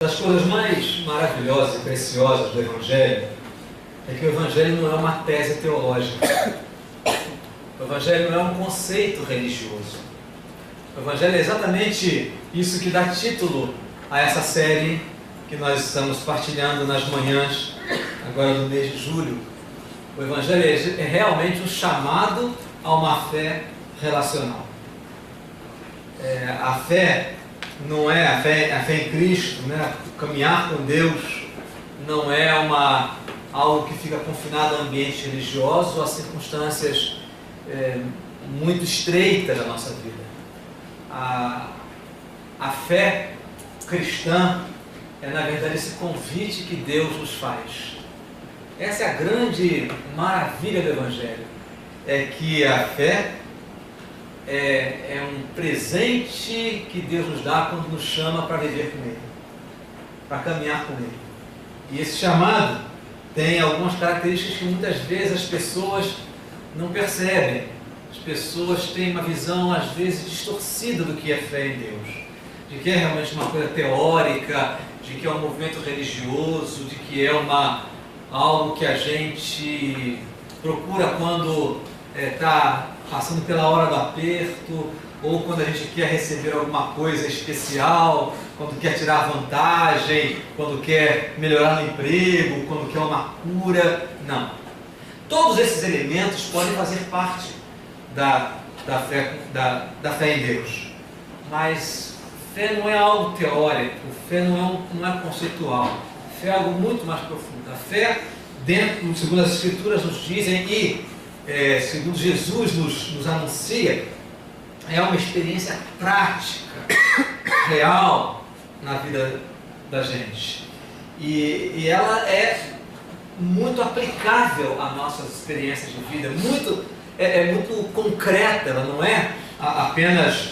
Das coisas mais maravilhosas e preciosas do Evangelho é que o Evangelho não é uma tese teológica. O Evangelho não é um conceito religioso. O Evangelho é exatamente isso que dá título a essa série que nós estamos partilhando nas manhãs, agora do mês de julho. O Evangelho é realmente um chamado a uma fé relacional. A fé não é a fé em Cristo, né? Caminhar com Deus não é algo que fica confinado a ambientes religiosos ou a circunstâncias muito estreitas da nossa vida. A fé cristã é, na verdade, esse convite que Deus nos faz. Essa é a grande maravilha do Evangelho, é que a fé é um presente que Deus nos dá quando nos chama para viver com Ele, para caminhar com Ele. E esse chamado tem algumas características que muitas vezes as pessoas não percebem. As pessoas têm uma visão, às vezes, distorcida do que é fé em Deus, de que é realmente uma coisa teórica, de que é um movimento religioso, de que é algo que a gente procura quando está passando pela hora do aperto, ou quando a gente quer receber alguma coisa especial, quando quer tirar vantagem, quando quer melhorar no emprego, quando quer uma cura. Não. Todos esses elementos podem fazer parte da fé em Deus. Mas fé não é algo teórico, fé não é conceitual. Fé é algo muito mais profundo. A fé, segundo as Escrituras nos dizem, e segundo Jesus nos anuncia, é uma experiência prática, real na vida da gente. E ela é muito aplicável às nossas experiências de vida, muito concreta, ela não é apenas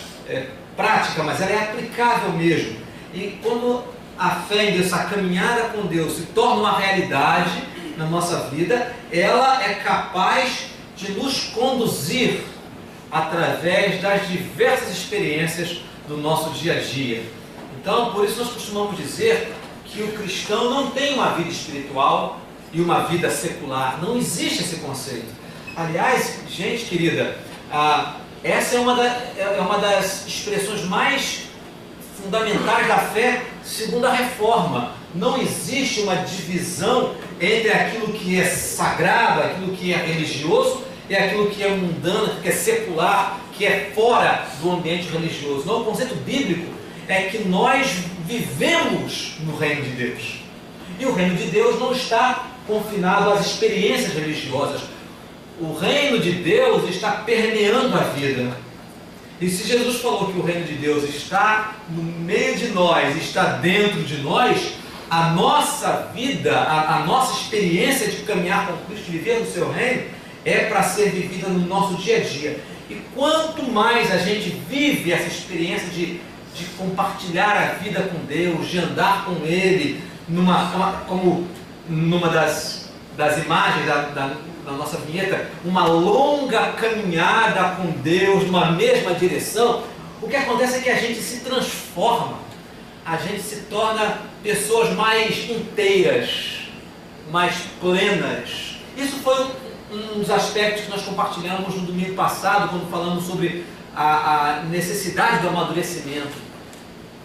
prática, mas ela é aplicável mesmo. E quando a fé em Deus, a caminhada com Deus se torna uma realidade na nossa vida, ela é capaz de nos conduzir através das diversas experiências do nosso dia a dia. Então, por isso nós costumamos dizer que o cristão não tem uma vida espiritual e uma vida secular. Não existe esse conceito. Aliás, gente querida, essa é uma das expressões mais fundamentais da fé segundo a Reforma. Não existe uma divisão entre aquilo que é sagrado, aquilo que é religioso e aquilo que é mundano, que é secular, que é fora do ambiente religioso. Não, o conceito bíblico é que nós vivemos no reino de Deus. E o reino de Deus não está confinado às experiências religiosas. O reino de Deus está permeando a vida. E se Jesus falou que o reino de Deus está no meio de nós, está dentro de nós, a nossa vida, a nossa experiência de caminhar com Cristo, de viver no seu reino, é para ser vivida no nosso dia a dia. E quanto mais a gente vive essa experiência de compartilhar a vida com Deus, de andar com Ele, como numa das imagens da nossa vinheta, uma longa caminhada com Deus numa mesma direção, o que acontece é que a gente se transforma, a gente se torna pessoas mais inteiras, mais plenas. Isso foi um dos aspectos que nós compartilhamos no domingo passado, quando falamos sobre a necessidade do amadurecimento.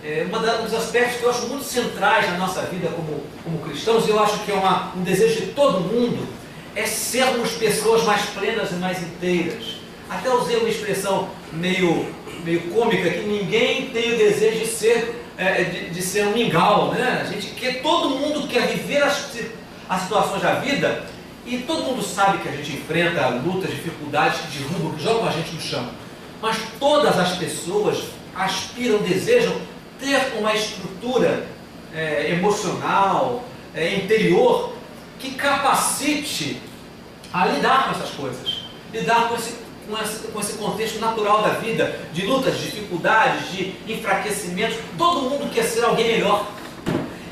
Um dos aspectos que eu acho muito centrais na nossa vida como cristãos, e eu acho que é um desejo de todo mundo, é sermos pessoas mais plenas e mais inteiras. Até usei uma expressão meio cômica, que ninguém tem o desejo de ser um mingau, né? Todo mundo quer viver as situações da vida, e todo mundo sabe que a gente enfrenta lutas, dificuldades que derrubam, que jogam a gente no chão. Mas todas as pessoas aspiram, desejam ter uma estrutura emocional, interior, que capacite a lidar com essas coisas, lidar com esse contexto natural da vida, de lutas, de dificuldades, de enfraquecimentos. Todo mundo quer ser alguém melhor.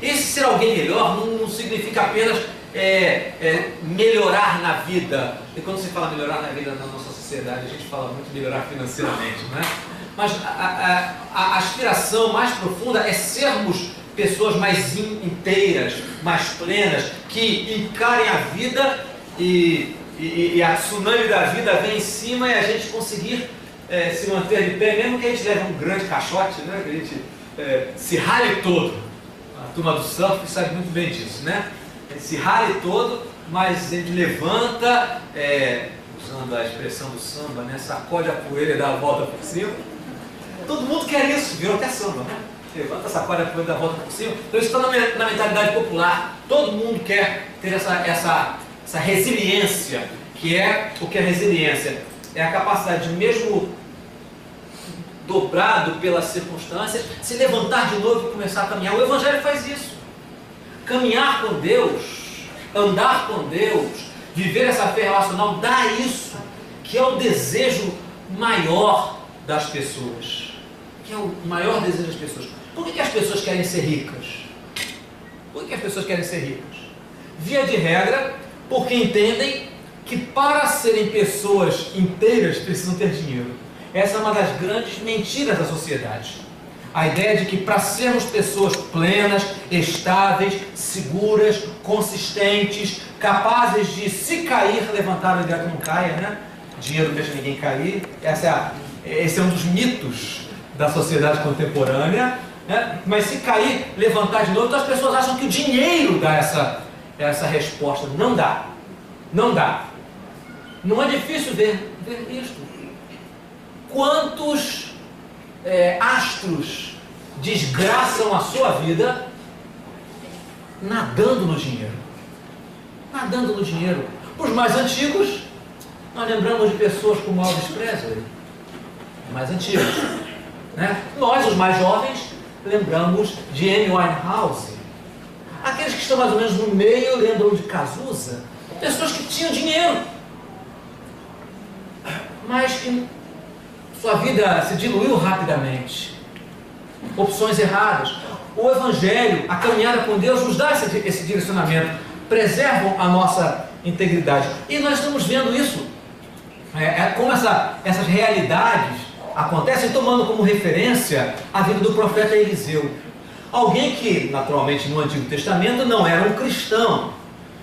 Esse ser alguém melhor não significa apenas melhorar na vida. E quando se fala melhorar na vida na nossa sociedade, a gente fala muito melhorar financeiramente, né? Mas a aspiração mais profunda é sermos pessoas mais inteiras, mais plenas, que encarem a vida e a tsunami da vida vem em cima e a gente conseguir se manter de pé, mesmo que a gente leve um grande caixote, né? Que a gente se rale todo. A turma do surf sabe muito bem disso, né? A gente se rale todo, mas a gente levanta, usando a expressão do samba, né? Sacode a poeira e dá a volta por cima. Todo mundo quer isso, virou até samba, né? Levanta, sacode a poeira e dá a volta por cima. Então isso está na mentalidade popular. Todo mundo quer ter essa resiliência, que é o que é resiliência? É a capacidade de, mesmo dobrado pelas circunstâncias, se levantar de novo e começar a caminhar. O Evangelho faz isso. Caminhar com Deus, andar com Deus, viver essa fé relacional, dá isso, que é o desejo maior das pessoas. Que é o maior desejo das pessoas. Por que as pessoas querem ser ricas? Por que as pessoas querem ser ricas? Via de regra, porque entendem que para serem pessoas inteiras precisam ter dinheiro. Essa é uma das grandes mentiras da sociedade. A ideia de que para sermos pessoas plenas, estáveis, seguras, consistentes, capazes de, se cair, levantar o ideal que não caia, né? Dinheiro não deixa ninguém cair. Esse é um dos mitos da sociedade contemporânea, né? Mas se cair, levantar de novo, então as pessoas acham que o dinheiro dá essa resposta. Não dá. Não dá. Não é difícil ver isto. Quantos astros desgraçam a sua vida nadando no dinheiro? Nadando no dinheiro. Os mais antigos, nós lembramos de pessoas como Elvis Presley. Mais antigos, né? Nós, os mais jovens, lembramos de Amy Winehouse. Aqueles que estão mais ou menos no meio lembram de Cazuza. Pessoas que tinham dinheiro, mas que sua vida se diluiu rapidamente. Opções erradas. O Evangelho, a caminhada com Deus, nos dá esse direcionamento, preservam a nossa integridade. E nós estamos vendo isso, como essas realidades acontecem, tomando como referência a vida do profeta Eliseu. Alguém que, naturalmente, no Antigo Testamento não era um cristão,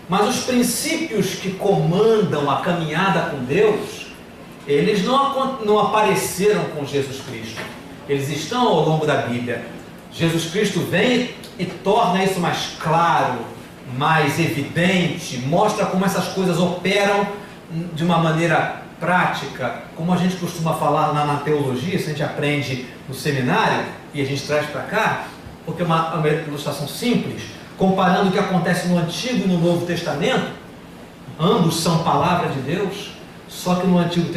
mas os princípios que comandam a caminhada com Deus, eles não apareceram com Jesus Cristo. Eles estão ao longo da Bíblia. Jesus Cristo vem e torna isso mais claro, mais evidente, mostra como essas coisas operam de uma maneira prática, como a gente costuma falar na teologia, isso a gente aprende no seminário e a gente traz para cá, porque é uma ilustração simples, comparando o que acontece no Antigo e no Novo Testamento. Ambos são palavra de Deus, só que no Antigo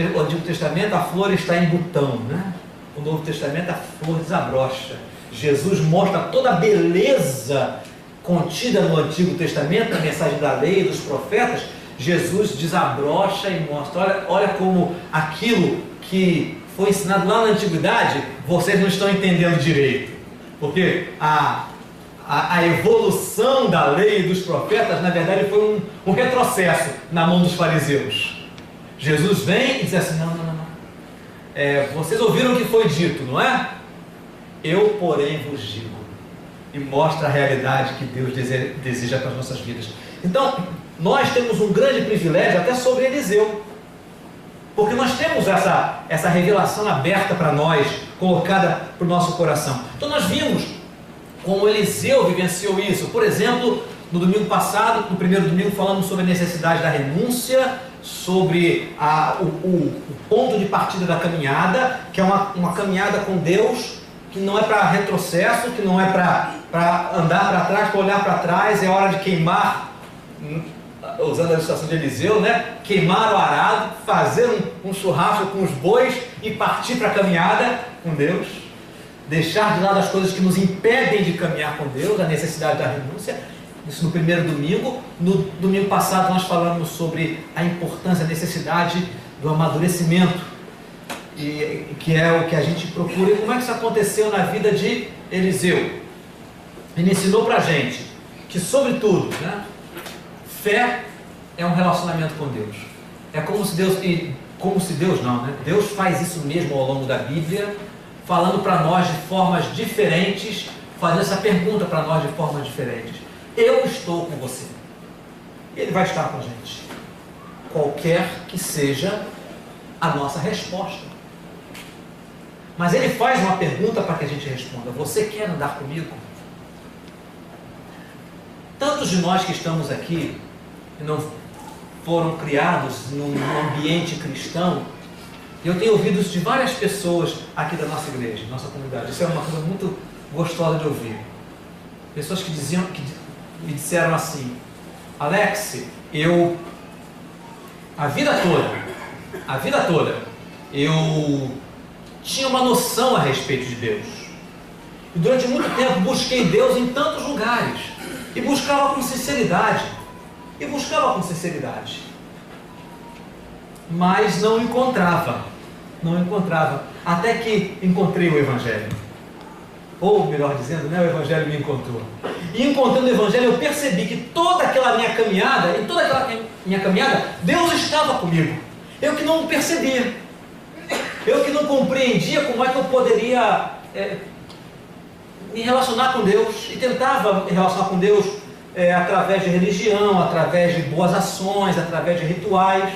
Testamento a flor está em botão, né? No Novo Testamento a flor desabrocha. Jesus mostra toda a beleza contida no Antigo Testamento, a mensagem da lei e dos profetas. Jesus desabrocha e mostra, olha como aquilo que foi ensinado lá na Antiguidade, vocês não estão entendendo direito. Porque a evolução da lei e dos profetas, na verdade, foi um retrocesso na mão dos fariseus. Jesus vem e diz assim, não. Vocês ouviram o que foi dito, não é? Eu, porém, vos digo. E mostra a realidade que Deus deseja para as nossas vidas. Então, nós temos um grande privilégio até sobre Eliseu. Porque nós temos essa revelação aberta para nós, colocada para o nosso coração. Então nós vimos como Eliseu vivenciou isso. Por exemplo, no domingo passado, no primeiro domingo, falamos sobre a necessidade da renúncia, sobre o ponto de partida da caminhada, que é uma caminhada com Deus, que não é para retrocesso, que não é para andar para trás, para olhar para trás, é hora de queimar, usando a ilustração de Eliseu, né? Queimar o arado, fazer um churrasco com os bois e partir para a caminhada com Deus. Deixar de lado as coisas que nos impedem de caminhar com Deus, a necessidade da renúncia. Isso no primeiro domingo. No domingo passado nós falamos sobre a importância, a necessidade do amadurecimento, que é o que a gente procura. E como é que isso aconteceu na vida de Eliseu? Ele ensinou para a gente que, sobretudo, né, fé é um relacionamento com Deus. É como se Deus não, né? Deus faz isso mesmo ao longo da Bíblia, falando para nós de formas diferentes, fazendo essa pergunta para nós de formas diferentes. Eu estou com você. Ele vai estar com a gente, qualquer que seja a nossa resposta. Mas ele faz uma pergunta para que a gente responda: você quer andar comigo? Tantos de nós que estamos aqui e não foram criados num ambiente cristão, eu tenho ouvido isso de várias pessoas aqui da nossa igreja, nossa comunidade. Isso é uma coisa muito gostosa de ouvir. Pessoas que me disseram assim: Alex, a vida toda, eu tinha uma noção a respeito de Deus. E durante muito tempo busquei Deus em tantos lugares. E buscava com sinceridade. Mas não encontrava. Até que encontrei o Evangelho. Ou melhor dizendo, o Evangelho me encontrou. E encontrando o Evangelho, eu percebi que toda aquela minha caminhada, Deus estava comigo. Eu que não percebia. Eu que não compreendia como é que eu poderia me relacionar com Deus. E tentava me relacionar com Deus através de religião, através de boas ações, através de rituais.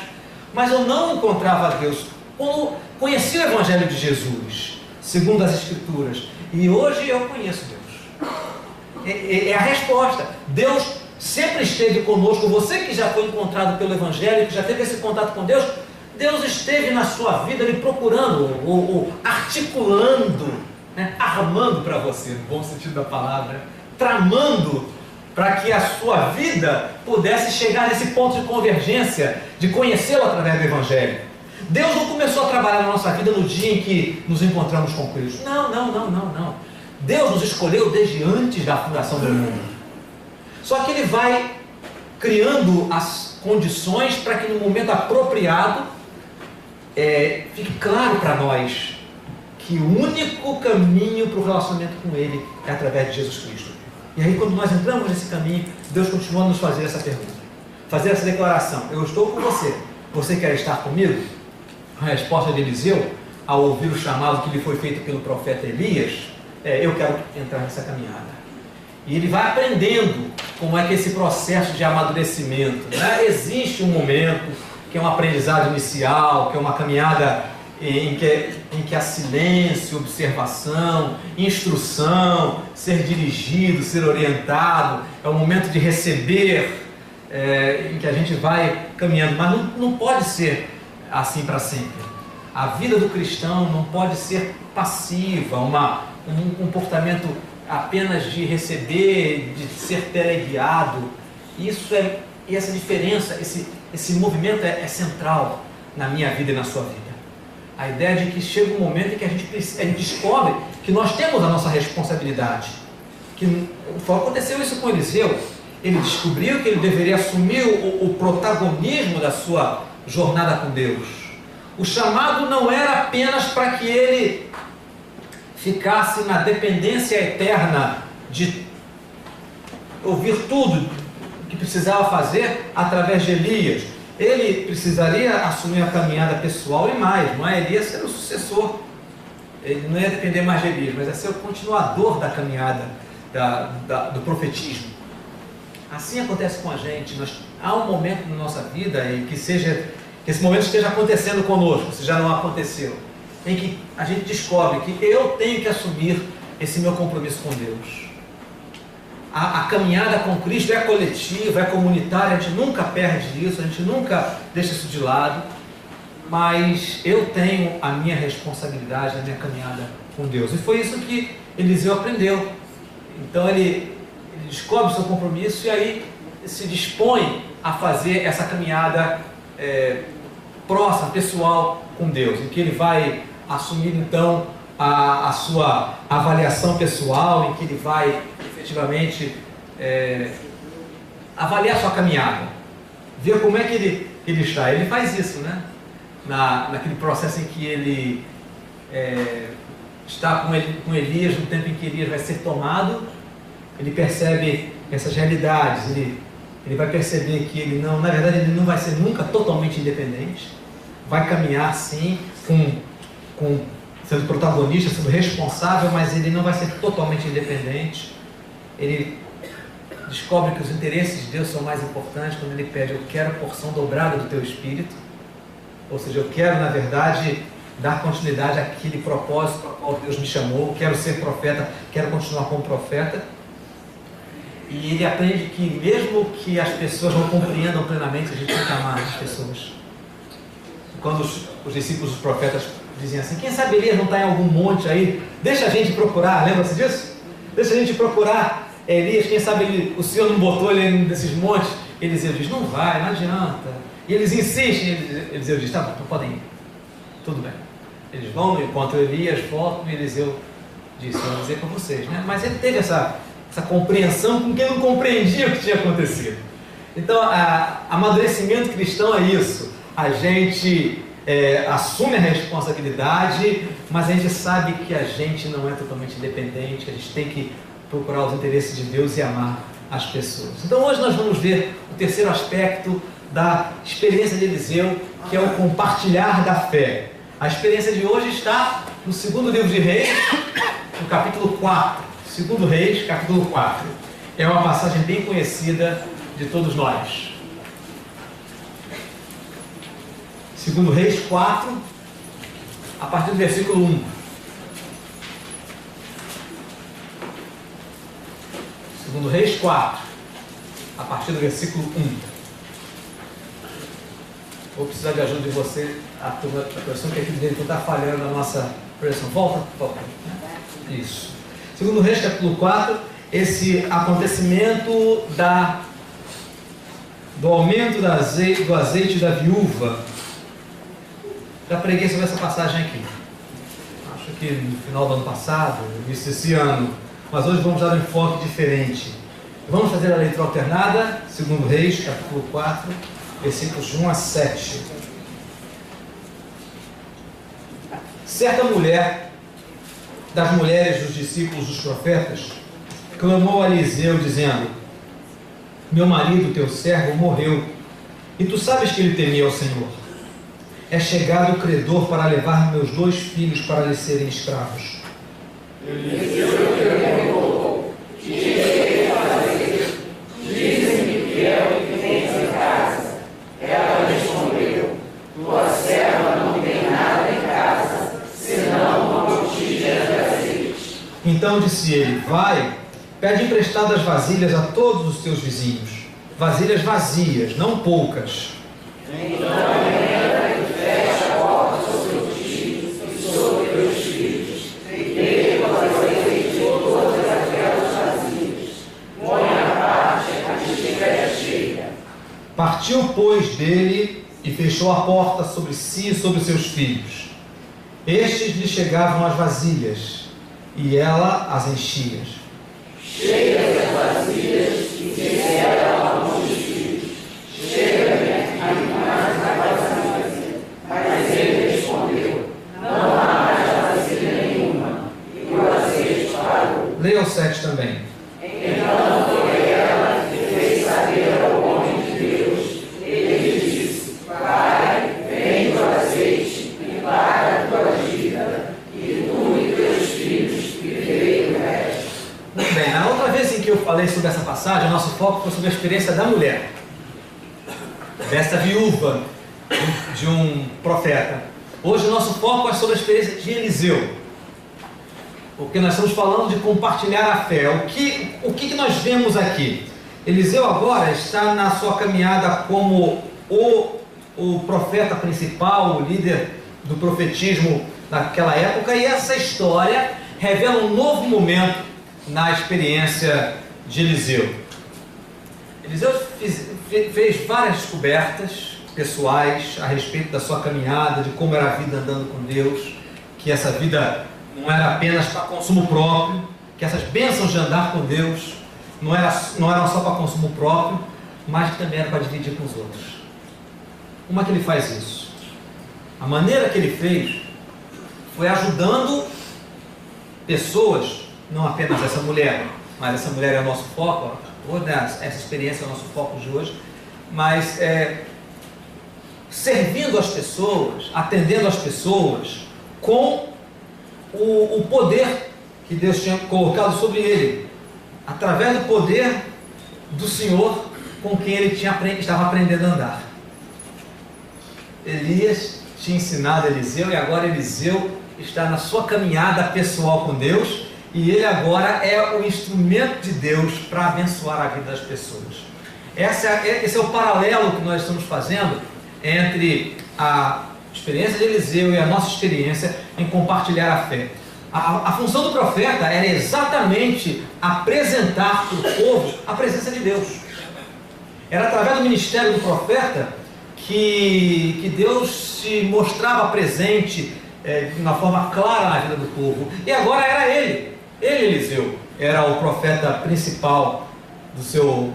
Mas eu não encontrava Deus. Quando conheci o Evangelho de Jesus, segundo as Escrituras, e hoje eu conheço Deus. É a resposta. Deus sempre esteve conosco. Você que já foi encontrado pelo Evangelho, que já teve esse contato com Deus, Deus esteve na sua vida lhe procurando, ou articulando, armando para você, no bom sentido da palavra, tramando para que a sua vida pudesse chegar nesse ponto de convergência, de conhecê-lo através do Evangelho. Deus não começou a trabalhar na nossa vida no dia em que nos encontramos com Cristo. Não. Deus nos escolheu desde antes da fundação do mundo. Só que Ele vai criando as condições para que no momento apropriado fique claro para nós que o único caminho para o relacionamento com Ele é através de Jesus Cristo. E aí, quando nós entramos nesse caminho, Deus continua a nos fazer essa pergunta, fazer essa declaração: eu estou com você, você quer estar comigo? A resposta de Eliseu, ao ouvir o chamado que lhe foi feito pelo profeta Elias, eu quero entrar nessa caminhada. E ele vai aprendendo como é que esse processo de amadurecimento, existe um momento que é um aprendizado inicial, que é uma caminhada em que há silêncio, observação, instrução, ser dirigido, ser orientado, é um momento de receber, em que a gente vai caminhando, mas não pode ser assim para sempre. A vida do cristão não pode ser passiva, um comportamento apenas de receber, de ser teleguiado. E essa diferença, esse movimento é central na minha vida e na sua vida. A ideia de que chega um momento em que a gente descobre que nós temos a nossa responsabilidade. Aconteceu isso com Eliseu. Ele descobriu que ele deveria assumir o protagonismo da sua jornada com Deus. O chamado não era apenas para que ele ficasse na dependência eterna de ouvir tudo que precisava fazer através de Elias. Ele precisaria assumir a caminhada pessoal e mais, não é? Elias ser o sucessor. Ele não ia depender mais de Elias, mas ia ser o continuador da caminhada do profetismo. Assim acontece com a gente. Há um momento na nossa vida em que esse momento esteja acontecendo conosco, se já não aconteceu, em que a gente descobre que eu tenho que assumir esse meu compromisso com Deus. A caminhada com Cristo é coletiva, é comunitária, a gente nunca perde isso, a gente nunca deixa isso de lado, mas eu tenho a minha responsabilidade, a minha caminhada com Deus. E foi isso que Eliseu aprendeu. Então ele descobre o seu compromisso e aí se dispõe a fazer essa caminhada próxima, pessoal com Deus, em que ele vai assumir então a sua avaliação pessoal, em que ele vai efetivamente avaliar a sua caminhada, ver como é que ele está. Ele faz isso, naquele processo em que ele está com Elias, no tempo em que Elias vai ser tomado, ele percebe essas realidades, ele vai perceber que na verdade ele não vai ser nunca totalmente independente, vai caminhar sim com sendo protagonista, sendo responsável, mas ele não vai ser totalmente independente. Ele descobre que os interesses de Deus são mais importantes quando ele pede: eu quero a porção dobrada do teu espírito. Ou seja, eu quero, na verdade, dar continuidade àquele propósito para o qual Deus me chamou. Quero ser profeta, quero continuar como profeta. E ele aprende que mesmo que as pessoas não compreendam plenamente, a gente tem que amar as pessoas. Quando os discípulos dos profetas diziam assim: quem sabe Elias não está em algum monte aí? Deixa a gente procurar, lembra-se disso? Deixa a gente procurar Elias, quem sabe o Senhor não botou ele em um desses montes. Eliseu diz: não vai, não adianta. E eles insistem, Eliseu diz: tá bom, então podem ir. Tudo bem. Eles vão, encontram Elias, voltam, e Eliseu disse: eu vou dizer com vocês, né? Mas ele teve essa compreensão com quem não compreendia o que tinha acontecido. Então, amadurecimento cristão é isso. A gente assume a responsabilidade, mas a gente sabe que a gente não é totalmente independente, a gente tem que procurar os interesses de Deus e amar as pessoas. Então hoje nós vamos ver o terceiro aspecto da experiência de Eliseu, que é o compartilhar da fé. A experiência de hoje está no segundo livro de Reis, no capítulo 4. Segundo Reis, capítulo 4. É uma passagem bem conhecida de todos nós. Segundo Reis 4, a partir do versículo 1. Segundo Reis 4, a partir do versículo 1. Vou precisar de ajuda de você. A pressão que aqui dentro está falhando a nossa pressão. Volta, por favor. Isso. Segundo Reis, capítulo 4, esse acontecimento do aumento do azeite da viúva. Já preguei sobre essa passagem aqui. Acho que no final do ano passado, início desse ano. Mas hoje vamos dar um enfoque diferente. Vamos fazer a leitura alternada, segundo Reis, capítulo 4, versículos 1 a 7. Certa mulher, das mulheres dos discípulos dos profetas, clamou a Eliseu, dizendo: meu marido, teu servo, morreu, e tu sabes que ele temia ao Senhor. É chegado o credor para levar meus 2 filhos para lhe serem escravos. Eliseu perguntou: que irei fazer? Diz-me que é o que tens em casa. Ela respondeu: tua serva não tem nada em casa, senão uma botija de azeite. Então disse ele: vai, pede emprestadas vasilhas a todos os teus vizinhos, vasilhas vazias, não poucas. Então entra e fecha a porta sobre os filhos e sobre teus filhos, e beba o azeite de todas aquelas vasilhas. Põe à parte a que estiver cheia. Partiu, pois, dele e fechou a porta sobre si e sobre seus filhos. Estes lhe chegavam as vasilhas, e ela as enchia. Cheias as vasilhas, e disse ela a um dos filhos: chega-me aqui mais a vasilha. Mas ele respondeu: não há mais vasilha nenhuma. E o azeite parou. Leia o 7 também. Então foi ela que fez saber ao homem de Deus. Ele disse: vai, vende o azeite e paga a tua dívida, e tu e teus filhos viverei o resto. Muito bem, na outra vez em que eu falei sobre essa passagem, o nosso foco foi sobre a experiência da mulher, dessa viúva de um profeta. Hoje o nosso foco é sobre a experiência de Eliseu, porque nós estamos falando de compartilhar a fé. O que nós vemos aqui? Eliseu agora está na sua caminhada como o profeta principal, o líder do profetismo naquela época, e essa história revela um novo momento na experiência de Eliseu. Eliseu fez várias descobertas pessoais a respeito da sua caminhada, de como era a vida andando com Deus, que essa vida não era apenas para consumo próprio, que essas bênçãos de andar com Deus não eram só para consumo próprio, mas que também era para dividir com os outros. Como é que ele faz isso? A maneira que ele fez foi ajudando pessoas, não apenas essa mulher, mas essa mulher é o nosso foco, toda essa experiência é o nosso foco de hoje, mas servindo as pessoas, atendendo as pessoas com o poder que Deus tinha colocado sobre ele, através do poder do Senhor com quem ele estava aprendendo a andar. Elias tinha ensinado Eliseu, e agora Eliseu está na sua caminhada pessoal com Deus, e ele agora é o instrumento de Deus para abençoar a vida das pessoas. Esse é o paralelo que nós estamos fazendo entre a experiência de Eliseu e a nossa experiência em compartilhar a fé. A função do profeta era exatamente apresentar para o povo a presença de Deus. Era através do ministério do profeta que Deus se mostrava presente de uma forma clara na vida do povo. E agora era ele, Eliseu, era o profeta principal do seu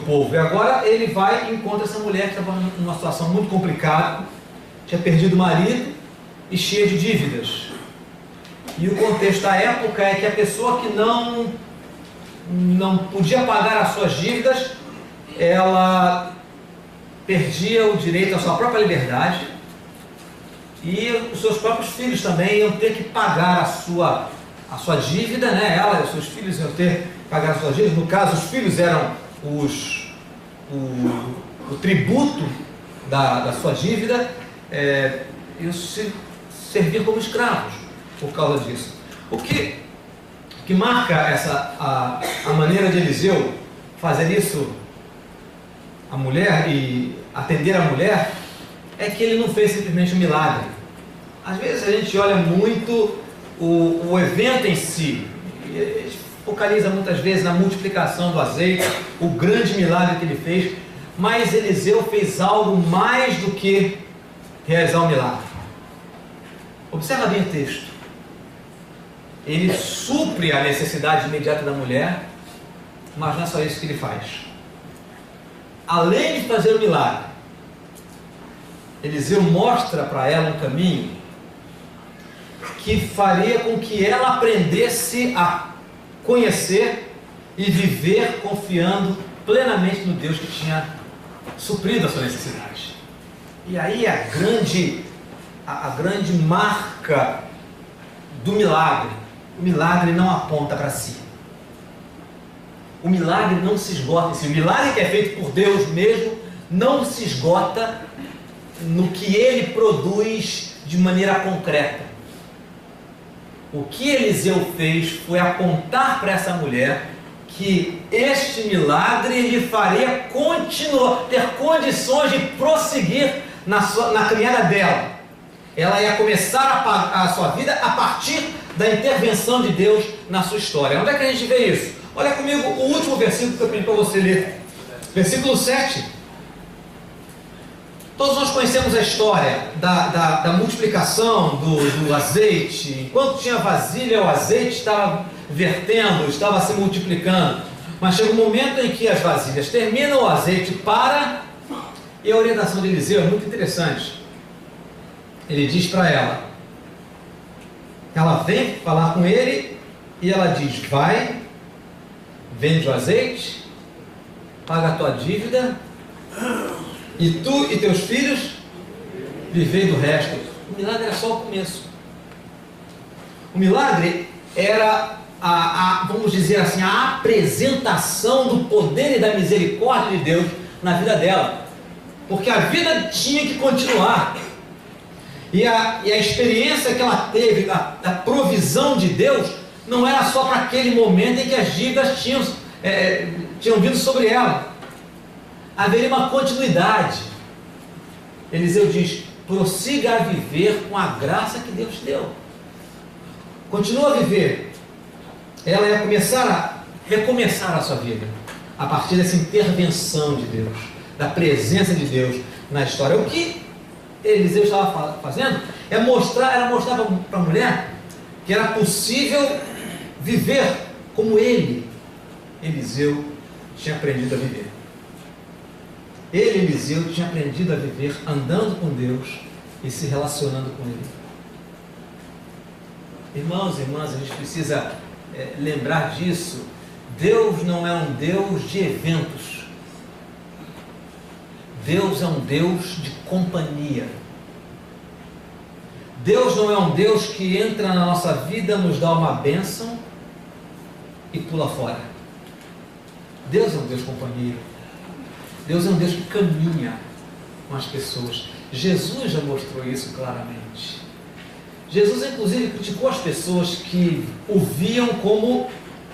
povo. E agora ele vai e encontra essa mulher que estava numa situação muito complicada, tinha perdido o marido e cheia de dívidas. E o contexto da época é que a pessoa que não podia pagar as suas dívidas, ela perdia o direito à sua própria liberdade, e os seus próprios filhos também iam ter que pagar a sua dívida, né? Ela e os seus filhos iam ter que pagar as suas dívidas. No caso, os filhos eram o tributo da sua dívida, e se servir como escravos por causa disso. O que marca a maneira de Eliseu fazer isso, a mulher, e atender a mulher, é que ele não fez simplesmente um milagre. Às vezes a gente olha muito o evento em si, focaliza muitas vezes na multiplicação do azeite, o grande milagre que ele fez, mas Eliseu fez algo mais do que realizar um milagre. Observa bem o texto. Ele supre a necessidade imediata da mulher, mas não é só isso que ele faz. Além de fazer o milagre, Eliseu mostra para ela um caminho que faria com que ela aprendesse a conhecer e viver confiando plenamente no Deus que tinha suprido a sua necessidade. E aí a grande marca do milagre: o milagre não aponta para si. O milagre não se esgota em si. O milagre que é feito por Deus mesmo não se esgota no que ele produz de maneira concreta. O que Eliseu fez foi apontar para essa mulher que este milagre lhe faria continuar, ter condições de prosseguir na caminhada dela. Ela ia começar a sua vida a partir da intervenção de Deus na sua história. Onde é que a gente vê isso? Olha comigo o último versículo que eu pedi para você ler. Versículo 7. Todos nós conhecemos a história da multiplicação do azeite. Enquanto tinha vasilha, o azeite estava vertendo, estava se multiplicando. Mas chega um momento em que as vasilhas terminam, o azeite para, e a orientação de Eliseu é muito interessante. Ele diz para ela vem falar com ele, e ela diz: vai, vende o azeite, paga a tua dívida, e tu e teus filhos vivei do resto. O milagre era só o começo. O milagre era vamos dizer assim, a apresentação do poder e da misericórdia de Deus na vida dela, porque a vida tinha que continuar. E a experiência que ela teve da provisão de Deus não era só para aquele momento em que as dívidas tinham vindo sobre ela. Haveria uma continuidade. Eliseu diz: prossiga a viver com a graça que Deus te deu. Continua a viver. Ela ia recomeçar a sua vida a partir dessa intervenção de Deus, da presença de Deus na história. O que Eliseu estava fazendo era mostrar para a mulher que era possível viver como Eliseu, tinha aprendido a viver. Eliseu, tinha aprendido a viver andando com Deus e se relacionando com Ele. Irmãos e irmãs, a gente precisa lembrar disso. Deus não é um Deus de eventos. Deus é um Deus de companhia. Deus não é um Deus que entra na nossa vida, nos dá uma bênção e pula fora. Deus é um Deus companheiro. Deus é um Deus que caminha com as pessoas. Jesus já mostrou isso claramente. Jesus, inclusive, criticou as pessoas que o viam como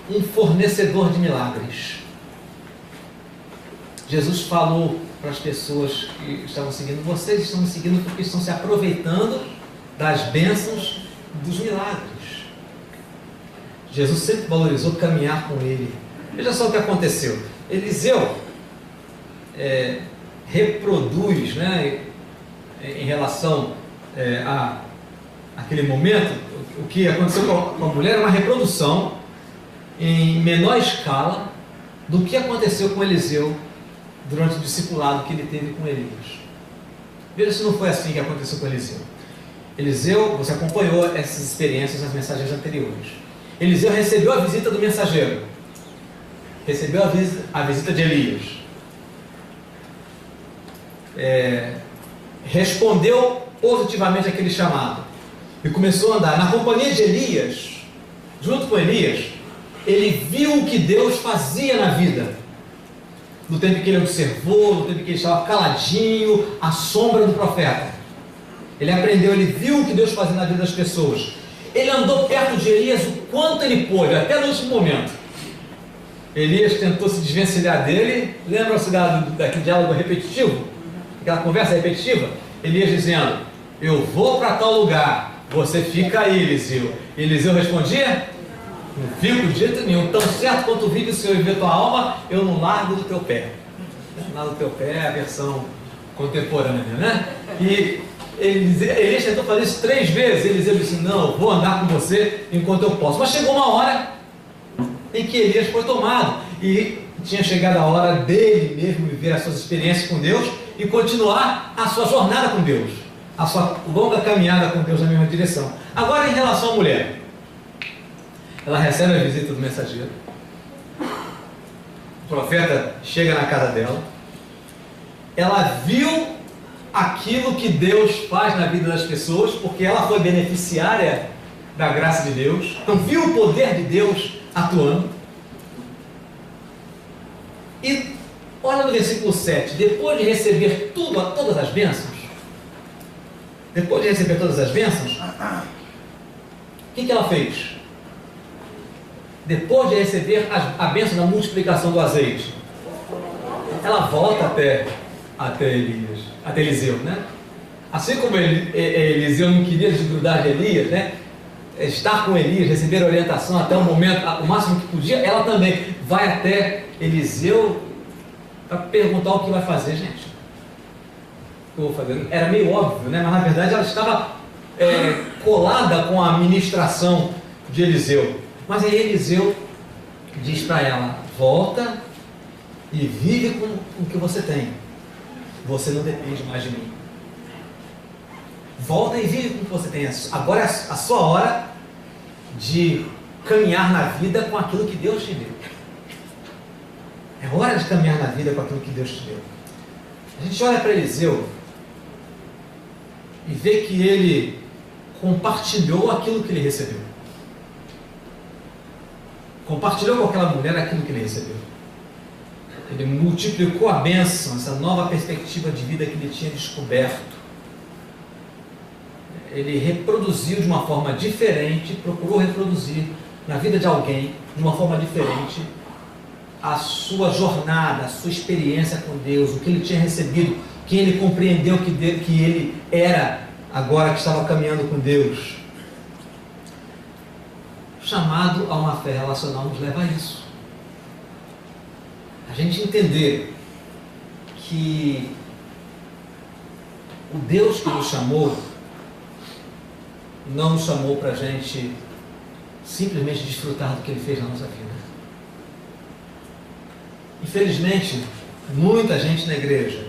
um fornecedor de milagres. Jesus falou para as pessoas que estavam seguindo: vocês estão me seguindo porque estão se aproveitando das bênçãos dos milagres. Jesus sempre valorizou caminhar com ele. Veja só o que aconteceu. Eliseu reproduz, né, em relação àquele momento, o que aconteceu com a mulher é uma reprodução em menor escala do que aconteceu com Eliseu durante o discipulado que ele teve com Elias. Veja se não foi assim que aconteceu com Eliseu. Eliseu, você acompanhou essas experiências nas mensagens anteriores. Eliseu recebeu a visita do mensageiro, recebeu a visita de Elias, respondeu positivamente àquele chamado e começou a andar na companhia de Elias. Junto com Elias, ele viu o que Deus fazia na vida, no tempo que ele observou, no tempo que ele estava caladinho, à sombra do profeta. Ele aprendeu, ele viu o que Deus fazia na vida das pessoas. Ele andou perto de Elias o quanto ele pôde, até no último momento. Elias tentou se desvencilhar dele. Lembram-se daquele diálogo repetitivo? Aquela conversa repetitiva? Elias dizendo: eu vou para tal lugar, você fica aí, Eliseu. Eliseu respondia: não fico de jeito nenhum, tão certo quanto vive o Senhor e vê tua alma, eu não largo do teu pé. Largo do teu pé é a versão contemporânea, né? E Elias tentou fazer isso 3 vezes. Eliseu disse: não, eu vou andar com você enquanto eu posso. Mas chegou uma hora em que Elias foi tomado, e tinha chegado a hora dele mesmo viver as suas experiências com Deus e continuar a sua jornada com Deus, a sua longa caminhada com Deus na mesma direção. Agora, em relação à mulher, ela recebe a visita do mensageiro, o profeta chega na casa dela, ela viu aquilo que Deus faz na vida das pessoas, porque ela foi beneficiária da graça de Deus, então viu o poder de Deus atuando. E olha no versículo 7, depois de receber todas as bênçãos, o que ela fez? Depois de receber a bênção da multiplicação do azeite, ela volta até Eliseu, né? Assim como Eliseu não queria desgrudar de Elias, né? Estar com Elias, receber orientação até o momento, o máximo que podia, ela também vai até Eliseu para perguntar o que vai fazer. Gente, o que eu vou fazer? Era meio óbvio, né? Mas na verdade ela estava colada com a ministração de Eliseu. Mas aí Eliseu diz para ela: volta e vive com o que você tem. Você não depende mais de mim. Volta e vive com o que você tem. Agora é a sua hora de caminhar na vida com aquilo que Deus te deu. É hora de caminhar na vida com aquilo que Deus te deu. A gente olha para Eliseu e vê que ele compartilhou aquilo que ele recebeu. Compartilhou com aquela mulher aquilo que ele recebeu. Ele multiplicou a bênção, essa nova perspectiva de vida que ele tinha descoberto. Ele reproduziu de uma forma diferente, procurou reproduzir na vida de alguém, de uma forma diferente, a sua jornada, a sua experiência com Deus, o que ele tinha recebido, quem ele compreendeu que ele era, agora que estava caminhando com Deus. O chamado a uma fé relacional nos leva a isso. A gente entender que o Deus que nos chamou não nos chamou para a gente simplesmente desfrutar do que Ele fez na nossa vida. Infelizmente, muita gente na igreja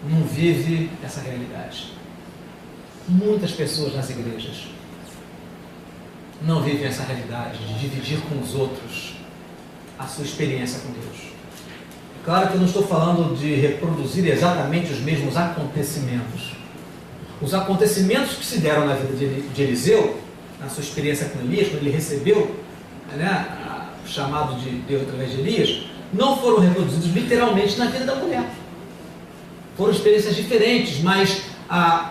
não vive essa realidade. Muitas pessoas nas igrejas não vivem essa realidade de dividir com os outros a sua experiência com Deus. Claro que eu não estou falando de reproduzir exatamente os mesmos acontecimentos, os acontecimentos que se deram na vida de Eliseu, na sua experiência com Elias, quando ele recebeu, né, o chamado de Deus através de Elias, não foram reproduzidos literalmente na vida da mulher. Foram experiências diferentes, mas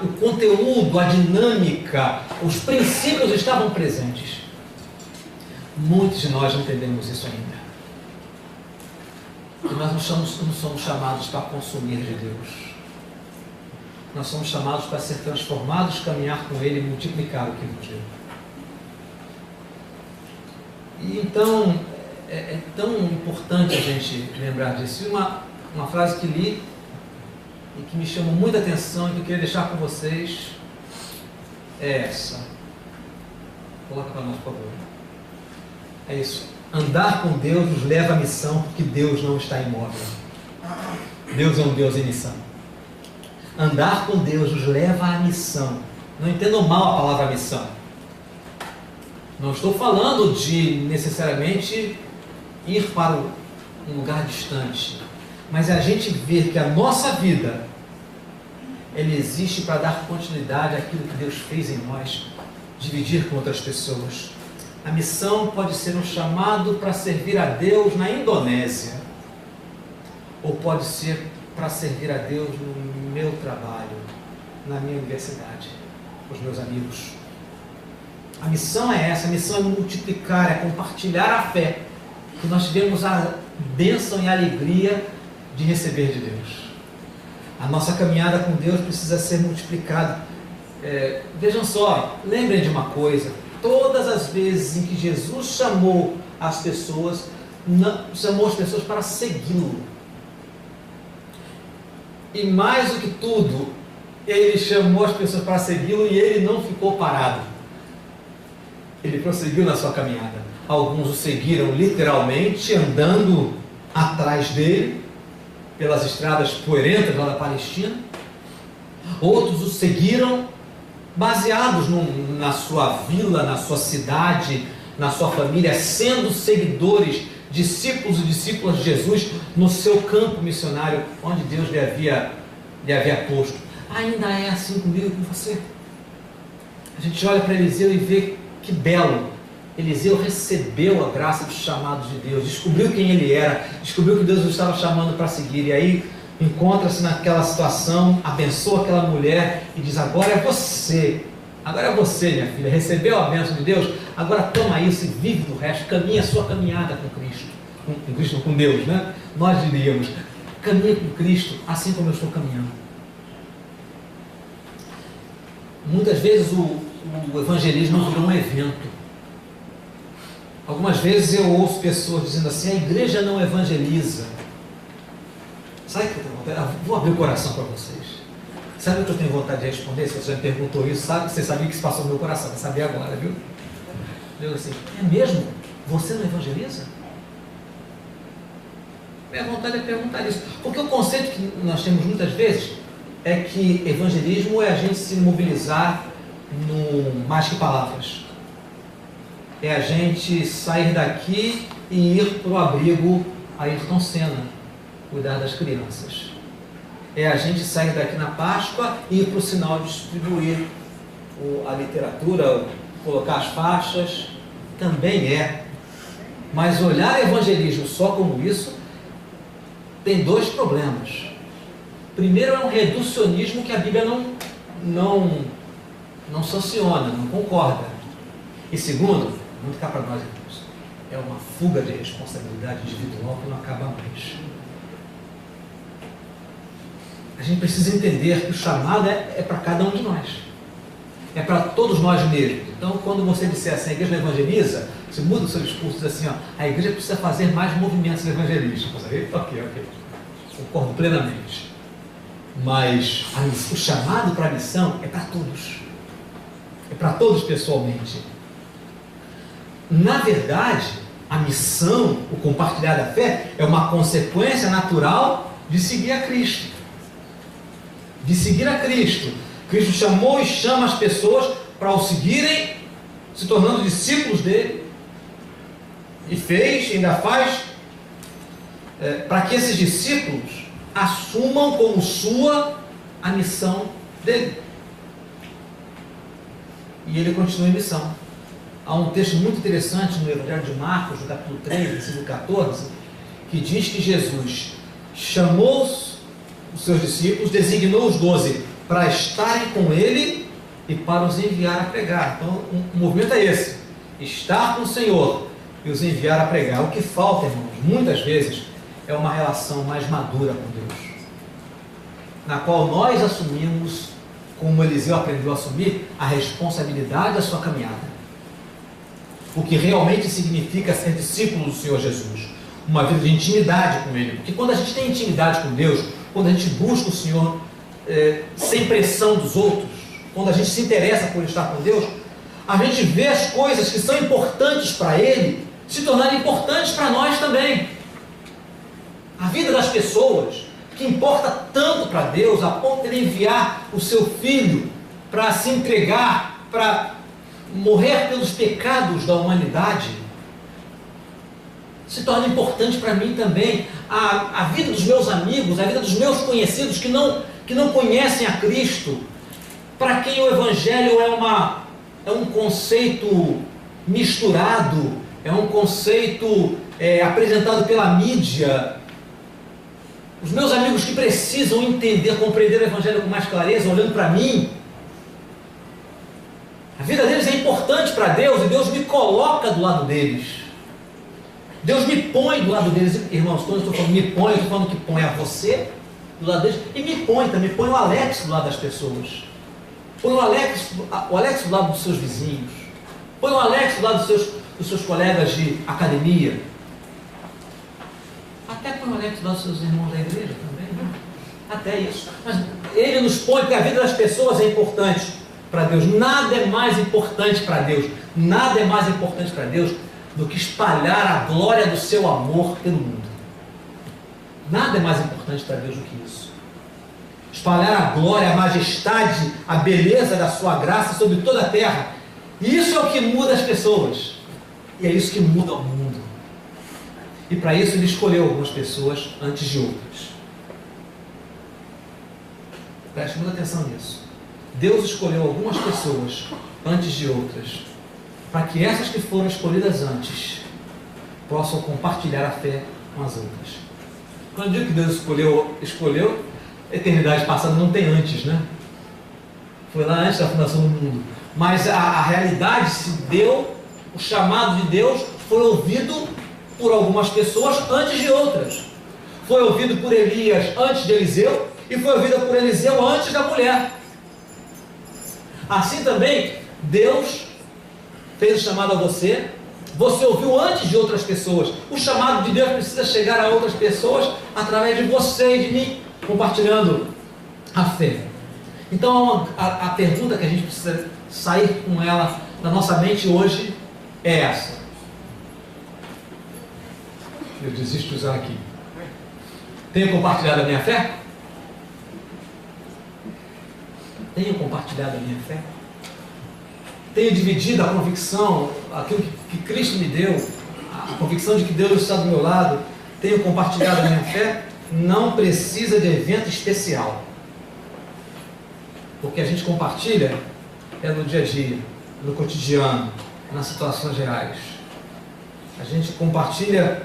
o conteúdo, a dinâmica, os princípios estavam presentes. Muitos de nós não entendemos isso ainda. E nós não somos chamados para consumir de Deus. Nós somos chamados para ser transformados, caminhar com Ele e multiplicar o que nos deu. E então, é tão importante a gente lembrar disso. E uma frase que li e que me chamou muita atenção e que eu queria deixar com vocês é essa. Coloca para nós, por favor. É isso. Andar com Deus nos leva à missão, porque Deus não está imóvel. Deus é um Deus em missão. Andar com Deus nos leva à missão. Não entendam mal a palavra missão. Não estou falando de necessariamente ir para um lugar distante, mas é a gente ver que a nossa vida, ela existe para dar continuidade àquilo que Deus fez em nós, dividir com outras pessoas. A missão pode ser um chamado para servir a Deus na Indonésia, ou pode ser para servir a Deus no meu trabalho, na minha universidade, com os meus amigos. A missão é essa, a missão é multiplicar, é compartilhar a fé, que nós tivemos a bênção e a alegria de receber de Deus. A nossa caminhada com Deus precisa ser multiplicada. Vejam só, lembrem de uma coisa, todas as vezes em que Jesus chamou as pessoas para segui-lo. E mais do que tudo, ele chamou as pessoas para segui-lo e ele não ficou parado. Ele prosseguiu na sua caminhada. Alguns o seguiram literalmente, andando atrás dele, pelas estradas poeirentas lá da Palestina. Outros o seguiram baseados na sua vila, na sua cidade, na sua família, sendo seguidores, discípulos e discípulas de Jesus no seu campo missionário, onde Deus lhe havia posto. Ainda é assim comigo e com você. A gente olha para Eliseu e vê que belo. Eliseu recebeu a graça dos chamados de Deus, descobriu quem ele era, descobriu que Deus o estava chamando para seguir, e aí encontra-se naquela situação, abençoa aquela mulher e diz: agora é você, minha filha, recebeu a bênção de Deus, agora toma isso e vive do resto, caminha a sua caminhada com Cristo, com Deus, né? Nós diríamos, caminha com Cristo, assim como eu estou caminhando. Muitas vezes o evangelismo virou um evento. Algumas vezes eu ouço pessoas dizendo assim: a igreja não evangeliza. Sabe o que eu tenho vontade? Vou abrir o coração para vocês. Sabe o que eu tenho vontade de responder? Se você me perguntou isso, você sabia que isso passou no meu coração, vai saber agora, viu? Eu assim: é mesmo? Você não evangeliza? Minha vontade é perguntar isso. Porque o conceito que nós temos muitas vezes é que evangelismo é a gente se mobilizar no mais que palavras. É a gente sair daqui e ir para o abrigo Ayrton Senna, cuidar das crianças. É a gente sair daqui na Páscoa e ir para o sinal distribuir a literatura, colocar as faixas. Também é. Mas olhar evangelismo só como isso tem dois problemas. Primeiro, é um reducionismo que a Bíblia não sanciona, não concorda. E segundo, muito cá para nós, irmãos, é uma fuga de responsabilidade individual que não acaba mais. A gente precisa entender que o chamado é para cada um de nós. É para todos nós mesmos. Então, quando você disser assim, a igreja não evangeliza, você muda o seu discurso e diz assim: a igreja precisa fazer mais movimentos evangelísticos. Ok. Concordo plenamente. Mas o chamado para a missão é para todos. É para todos pessoalmente. Na verdade, a missão, o compartilhar da fé, é uma consequência natural de seguir a Cristo. De seguir a Cristo. Cristo chamou e chama as pessoas para o seguirem, se tornando discípulos dele. E fez, ainda faz, para que esses discípulos assumam como sua a missão dele. e ele continua em missão. Há um texto muito interessante no Evangelho de Marcos, no capítulo 3, versículo 14, que diz que Jesus chamou os seus discípulos, designou os 12 para estarem com ele e para os enviar a pregar. Então, o movimento é esse: estar com o Senhor e os enviar a pregar. O que falta, irmãos, muitas vezes, é uma relação mais madura com Deus, na qual nós assumimos, como Eliseu aprendeu a assumir, a responsabilidade da sua caminhada. O que realmente significa ser discípulo do Senhor Jesus. Uma vida de intimidade com Ele. Porque quando a gente tem intimidade com Deus, quando a gente busca o Senhor sem pressão dos outros, quando a gente se interessa por estar com Deus, a gente vê as coisas que são importantes para Ele se tornarem importantes para nós também. A vida das pessoas, que importa tanto para Deus, a ponto de Ele enviar o seu Filho para se entregar, para morrer pelos pecados da humanidade, se torna importante para mim também. A vida dos meus amigos, a vida dos meus conhecidos que não conhecem a Cristo, para quem o Evangelho é um conceito misturado, é um conceito apresentado pela mídia. Os meus amigos que precisam entender, compreender o Evangelho com mais clareza, olhando para mim, a vida deles é importante para Deus, e Deus me coloca do lado deles. Deus me põe do lado deles. Irmãos, quando eu estou falando me põe, eu estou falando que põe a você do lado deles, e me põe também, põe o Alex do lado das pessoas. Põe o Alex do lado dos seus vizinhos. Põe o Alex do lado dos seus colegas de academia. Até põe o Alex do lado dos seus irmãos da igreja também, né? Até isso. Mas ele nos põe, porque a vida das pessoas é importante para Deus. Nada é mais importante para Deus. Nada é mais importante para Deus do que espalhar a glória do seu amor pelo mundo. Nada é mais importante para Deus do que isso. Espalhar a glória, a majestade, a beleza da sua graça sobre toda a terra. E isso é o que muda as pessoas. E é isso que muda o mundo. E para isso Ele escolheu algumas pessoas antes de outras. Preste muita atenção nisso. Deus escolheu algumas pessoas antes de outras, para que essas que foram escolhidas antes possam compartilhar a fé com as outras. Quando eu digo que Deus escolheu, a eternidade passada não tem antes, né? Foi lá antes da fundação do mundo. Mas a realidade se deu, o chamado de Deus foi ouvido por algumas pessoas antes de outras. Foi ouvido por Elias antes de Eliseu, e foi ouvido por Eliseu antes da mulher. Assim também, Deus fez o chamado a você, você ouviu antes de outras pessoas. O chamado de Deus precisa chegar a outras pessoas através de você e de mim, compartilhando a fé. Então a pergunta que a gente precisa sair com ela na nossa mente hoje é essa. Eu desisto de usar aqui. Tenho compartilhado a minha fé? Tenho compartilhado a minha fé? Tenho dividido a convicção, aquilo que Cristo me deu, a convicção de que Deus está do meu lado? Tenho compartilhado a minha fé? Não precisa de evento especial. Porque a gente compartilha no dia a dia, no cotidiano, nas situações reais. A gente compartilha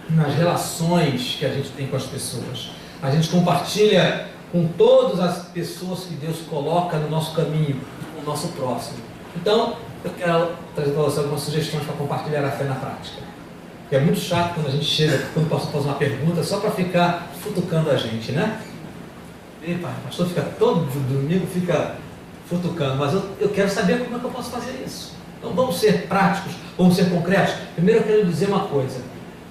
nas relações que a gente tem com as pessoas. A gente compartilha com todas as pessoas que Deus coloca no nosso caminho, com o nosso próximo. Então, eu quero trazer para você algumas sugestões para compartilhar a fé na prática. Porque é muito chato quando a gente chega, quando o pastor faz uma pergunta, só para ficar futucando a gente, né? Epa, o pastor fica todo domingo, fica futucando, mas eu quero saber como é que eu posso fazer isso. Então vamos ser práticos, vamos ser concretos. Primeiro eu quero dizer uma coisa: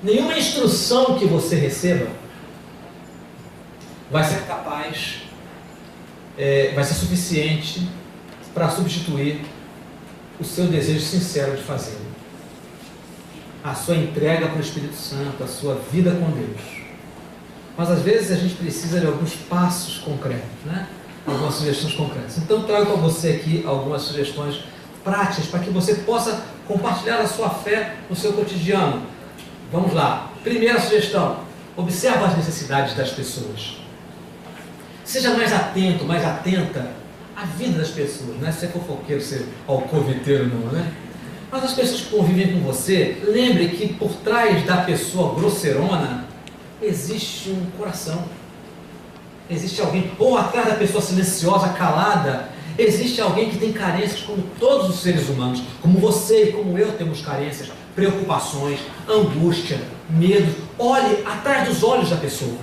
nenhuma instrução que você receba vai ser capaz, vai ser suficiente para substituir o seu desejo sincero de fazê-lo. A sua entrega para o Espírito Santo, a sua vida com Deus. Mas às vezes a gente precisa de alguns passos concretos, né? Algumas sugestões concretas. Então trago para você aqui algumas sugestões práticas para que você possa compartilhar a sua fé no seu cotidiano. Vamos lá. Primeira sugestão: observa as necessidades das pessoas. Seja mais atento, mais atenta a vida das pessoas, não é ser fofoqueiro, ser alcoviteiro não, né? Mas as pessoas que convivem com você, lembre que por trás da pessoa grosseirona existe um coração. Existe alguém, ou atrás da pessoa silenciosa, calada, existe alguém que tem carências, como todos os seres humanos, como você e como eu temos carências, preocupações, angústia, medo. Olhe atrás dos olhos da pessoa.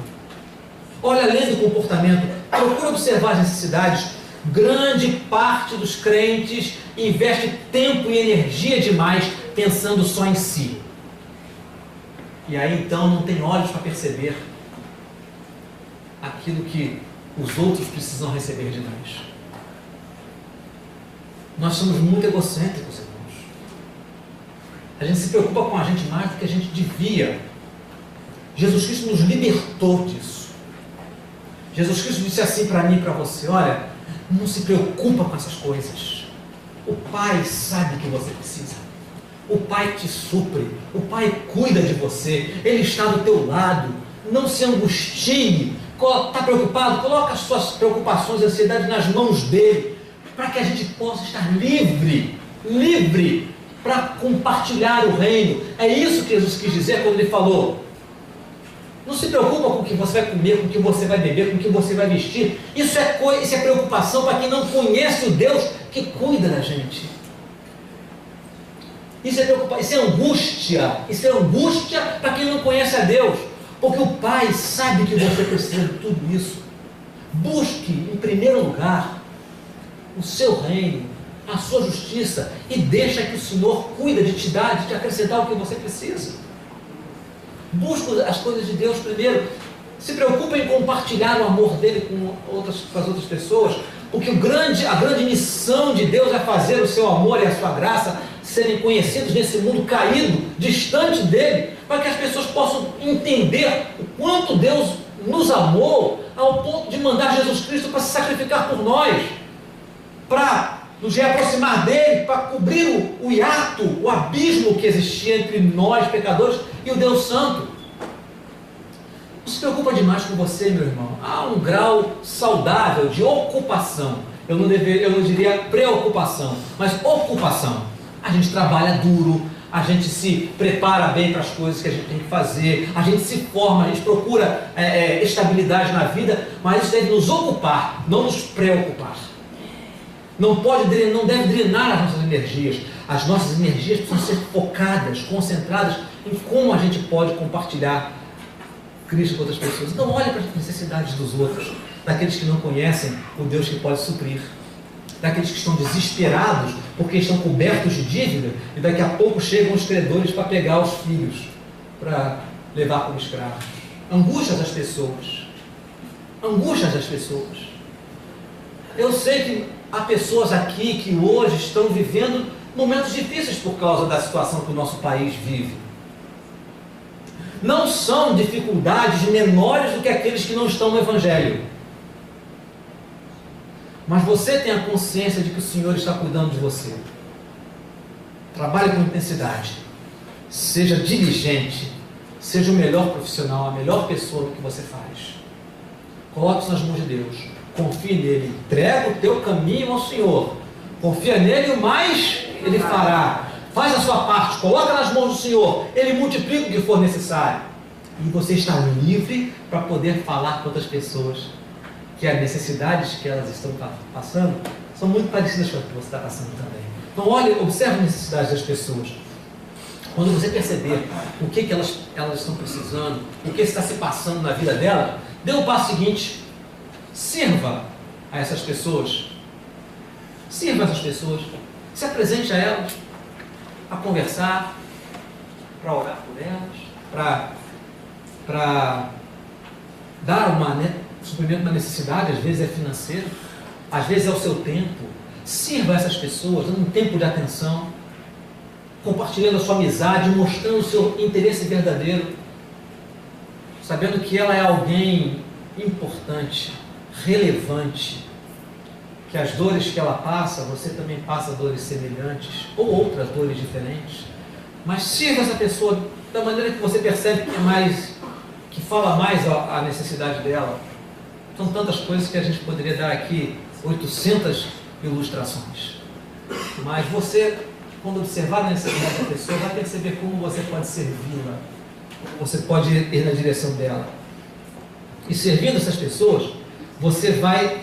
Olhe além do comportamento. Procure observar as necessidades. Grande parte dos crentes investe tempo e energia demais pensando só em si. E aí então não tem olhos para perceber aquilo que os outros precisam receber de nós. Nós somos muito egocêntricos, irmãos. A gente se preocupa com a gente mais do que a gente devia. Jesus Cristo nos libertou disso. Jesus Cristo disse assim para mim e para você: olha, não se preocupa com essas coisas. O Pai sabe que você precisa. O Pai te supre. O Pai cuida de você. Ele está do teu lado. Não se angustie. Está preocupado? Coloca as suas preocupações e ansiedades nas mãos dele, para que a gente possa estar livre para compartilhar o reino. É isso que Jesus quis dizer quando ele falou: não se preocupa com o que você vai comer, com o que você vai beber, com o que você vai vestir. Isso é preocupação para quem não conhece o Deus que cuida da gente. Isso é angústia. Isso é angústia para quem não conhece a Deus. Porque o Pai sabe que você precisa de tudo isso. Busque, em primeiro lugar, o seu reino, a sua justiça, e deixa que o Senhor cuida de te dar, de te acrescentar o que você precisa. Busque as coisas de Deus primeiro. Se preocupe em compartilhar o amor dele com as outras pessoas, porque a grande missão de Deus é fazer o seu amor e a sua graça serem conhecidos nesse mundo caído, distante dele, para que as pessoas possam entender o quanto Deus nos amou ao ponto de mandar Jesus Cristo para se sacrificar por nós, para nos reaproximar dele, para cobrir o hiato, o abismo que existia entre nós, pecadores, e o Deus Santo. Não se preocupa demais com você, meu irmão. Há um grau saudável de ocupação. Eu não diria preocupação, mas ocupação. A gente trabalha duro, a gente se prepara bem para as coisas que a gente tem que fazer, a gente se forma, a gente procura estabilidade na vida, mas isso deve nos ocupar, não nos preocupar. Não deve drenar as nossas energias. As nossas energias precisam ser focadas, concentradas em como a gente pode compartilhar Cristo com outras pessoas. Então olhe para as necessidades dos outros, daqueles que não conhecem o Deus que pode suprir, daqueles que estão desesperados porque estão cobertos de dívida e daqui a pouco chegam os credores para pegar os filhos, para levar como escravos. Angústias das pessoas. Angústias das pessoas. Eu sei que há pessoas aqui que hoje estão vivendo momentos difíceis por causa da situação que o nosso país vive. Não são dificuldades menores do que aqueles que não estão no Evangelho. Mas você tem a consciência de que o Senhor está cuidando de você. Trabalhe com intensidade. Seja diligente. Seja o melhor profissional, a melhor pessoa no que você faz. Coloque-se nas mãos de Deus. Confie nele. Entrega o teu caminho ao Senhor. Confia nele e o mais Ele fará. Faz a sua parte. Coloca nas mãos do Senhor. Ele multiplica o que for necessário. E você está livre para poder falar com outras pessoas que as necessidades que elas estão passando são muito parecidas com as que você está passando também. Então, olhe, observe as necessidades das pessoas. Quando você perceber o que elas estão precisando, o que está se passando na vida dela, dê o passo seguinte: sirva a essas pessoas. Sirva essas pessoas. Se apresente a elas, a conversar, para orar por elas, para dar suprimento de uma necessidade. Às vezes é financeiro, às vezes é o seu tempo. Sirva essas pessoas, dando um tempo de atenção, compartilhando a sua amizade, mostrando o seu interesse verdadeiro, sabendo que ela é alguém importante, relevante, que as dores que ela passa, você também passa dores semelhantes, ou outras dores diferentes, mas sirva essa pessoa da maneira que você percebe que fala mais a necessidade dela. São tantas coisas que a gente poderia dar aqui 800 ilustrações. Mas você, quando observar nessa pessoa, vai perceber como você pode servi-la, você pode ir na direção dela. E servindo essas pessoas, você vai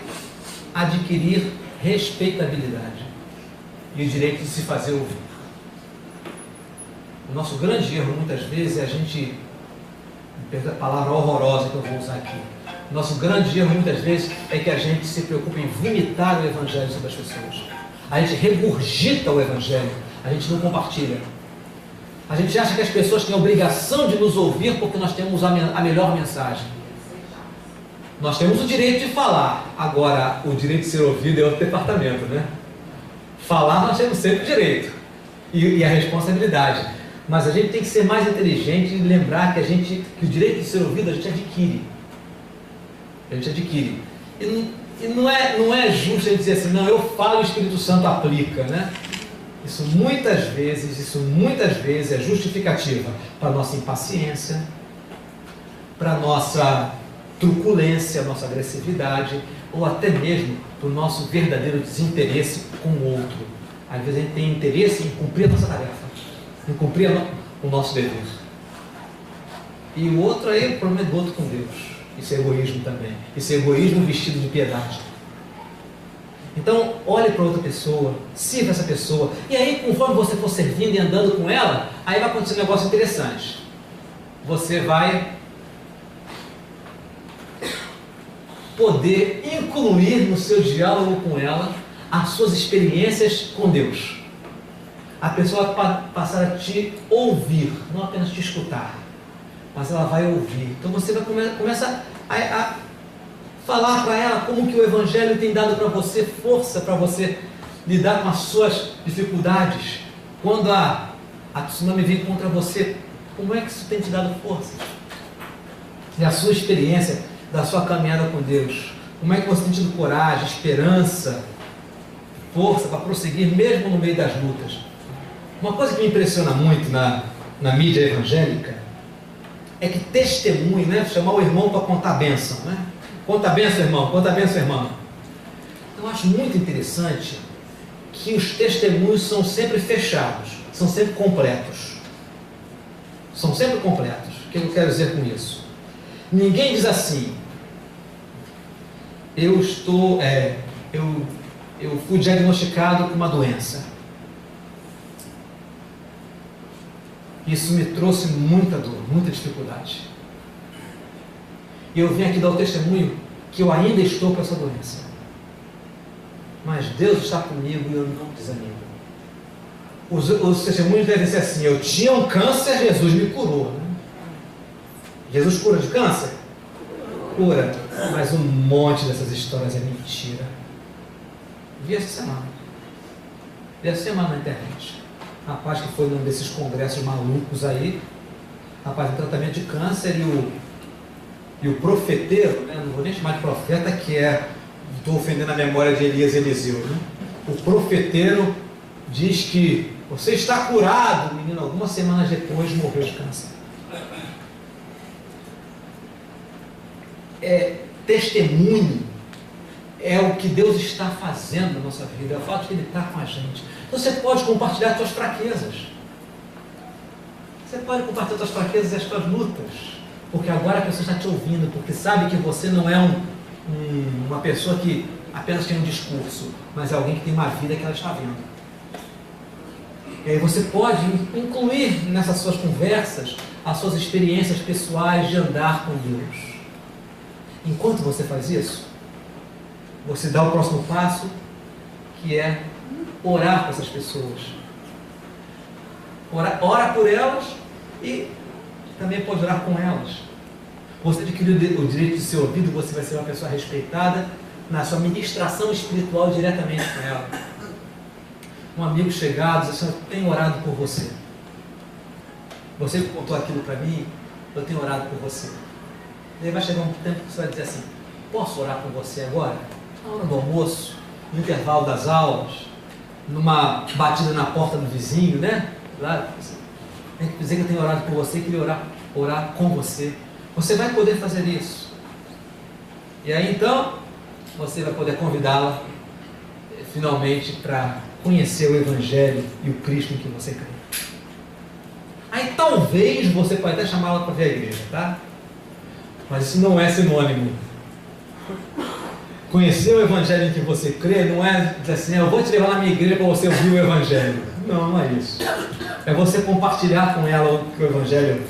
adquirir respeitabilidade e o direito de se fazer ouvir. O nosso grande erro, muitas vezes, é a gente, perdão a palavra horrorosa que eu vou usar aqui, o nosso grande erro, muitas vezes, é que a gente se preocupa em vomitar o Evangelho sobre as pessoas. A gente regurgita o Evangelho, a gente não compartilha. A gente acha que as pessoas têm a obrigação de nos ouvir porque nós temos a melhor mensagem. Nós temos o direito de falar, agora o direito de ser ouvido é outro departamento, né? Falar nós temos sempre o direito e a responsabilidade, mas a gente tem que ser mais inteligente e lembrar que o direito de ser ouvido a gente adquire. E não é justo a gente dizer assim, não, eu falo e o Espírito Santo aplica, né? Isso muitas vezes é justificativa para a nossa impaciência, para a nossa truculência, nossa agressividade, ou até mesmo para o nosso verdadeiro desinteresse com o outro. Às vezes a gente tem interesse em cumprir a nossa tarefa, em cumprir o nosso dever. E o outro aí, o problema é do outro com Deus. Isso é egoísmo também. Isso é egoísmo vestido de piedade. Então, olhe para outra pessoa, sirva essa pessoa, e aí, conforme você for servindo e andando com ela, aí vai acontecer um negócio interessante. Você vai poder incluir no seu diálogo com ela as suas experiências com Deus. A pessoa vai passar a te ouvir, não apenas te escutar, mas ela vai ouvir. Então você vai começar a falar para ela como que o Evangelho tem dado para você força, para você lidar com as suas dificuldades. Quando a tsunami vem contra você, como é que isso tem te dado força? E a sua experiência da sua caminhada com Deus, como é que você tem tido coragem, esperança, força para prosseguir mesmo no meio das lutas? Uma coisa que me impressiona muito na mídia evangélica é que testemunho, né? Chamar o irmão para contar a bênção, né? Conta a bênção, irmão, conta a bênção, irmão. Eu acho muito interessante que os testemunhos são sempre fechados, são sempre completos. São sempre completos. O que eu quero dizer com isso? Ninguém diz assim, eu fui diagnosticado com uma doença. Isso me trouxe muita dor, muita dificuldade. E eu vim aqui dar o testemunho que eu ainda estou com essa doença. Mas Deus está comigo e eu não desanimo. Os testemunhos devem ser assim, eu tinha um câncer, Jesus me curou. Né? Jesus cura de câncer? Cura. Mas um monte dessas histórias é mentira. Vi essa semana na internet. Rapaz que foi num desses congressos malucos aí, rapaz, em tratamento de câncer, e o profeteiro, né, não vou nem chamar de profeta, que estou ofendendo a memória de Elias Eliseu, né? O profeteiro diz que você está curado, o menino algumas semanas depois morreu de câncer. Testemunho é o que Deus está fazendo na nossa vida, é o fato de que Ele está com a gente. Então você pode compartilhar as suas fraquezas, você pode compartilhar as suas fraquezas e as suas lutas, porque agora a pessoa está te ouvindo, porque sabe que você não é uma pessoa que apenas tem um discurso, mas é alguém que tem uma vida que ela está vendo. E aí você pode incluir nessas suas conversas as suas experiências pessoais de andar com Deus. Enquanto você faz isso, você dá o próximo passo, que é orar por essas pessoas. Ora por elas e também pode orar com elas. Você adquiriu o direito de ser ouvido, você vai ser uma pessoa respeitada na sua ministração espiritual diretamente com ela. Um amigo chegado diz assim, eu tenho orado por você. Você contou aquilo para mim, eu tenho orado por você. E aí vai chegar um tempo que você vai dizer assim, posso orar por você agora? Na hora do almoço, no intervalo das aulas, numa batida na porta do vizinho, né? Lá, tem que dizer que eu tenho orado por você e queria orar com você. Você vai poder fazer isso. E aí então, você vai poder convidá-la finalmente para conhecer o Evangelho e o Cristo em que você crê. Aí talvez você pode até chamá-la para ver a igreja, tá? Mas isso não é sinônimo. Conhecer o Evangelho em que você crê não é dizer assim, eu vou te levar na minha igreja para você ouvir o Evangelho. Não, não é isso. É você compartilhar com ela o que o Evangelho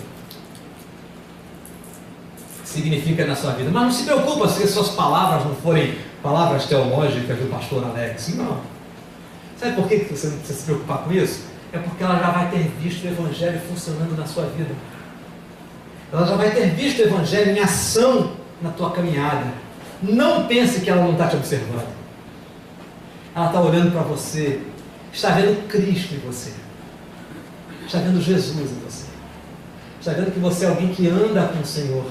significa na sua vida. Mas não se preocupa se as suas palavras não forem palavras teológicas do pastor Alex. Não. Sabe por que você não precisa se preocupar com isso? É porque ela já vai ter visto o Evangelho funcionando na sua vida. Ela já vai ter visto o Evangelho em ação na tua caminhada. Não pense que ela não está te observando. Ela está olhando para você, está vendo Cristo em você, está vendo Jesus em você, está vendo que você é alguém que anda com o Senhor,